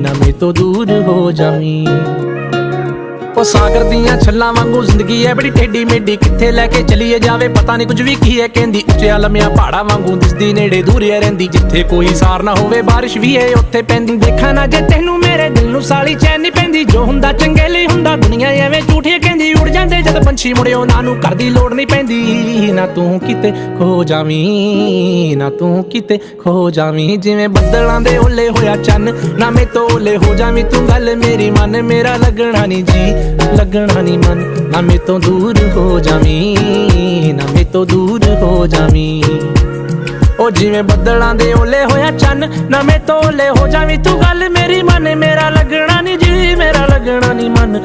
ना मेरे तो दूर हो जावी। ओ सागर दियां छल्लां वांगू जिंदगी है बड़ी टेढ़ी मेढ़ी, कित्थे लैके चलीए जावे पता नहीं कुछ भी की है कहंदी। उच्चिया लम्मिया पहाड़ा वांगू दिसदी नेड़े दूर रहिंदी, जिथे कोई सार ना होवे बारिश भी है उत्थे पैंदी। देखा ना जे तैनू मेरे दिल नू साली चैन नहीं पैंदी, जो हुंदा चंगे लई हुंदा दुनिया एवें झूठी कहंदी। उड़ जांदे जद पंछी मुड़े उन्हां नू घर दी लोड़ नहीं पैंदी। ना तू किते खो जावी, ना तू किते खो जावी, जिवें बदलां दे ओले होया चन्न, ना मैं तो ओले हो जावी। तू गल मेरी मन, मेरा लगना नहीं जी, लगना नहीं मन, ना मैं तो दूर हो जावी, ना मैं तो दूर हो जावी। ओ जिवें बदलां दे ओले होया चन्न, ना मैं तो ओले हो जावी। तू गल मेरी मन, मेरा लगना नहीं जी, मेरा लगना नहीं मन।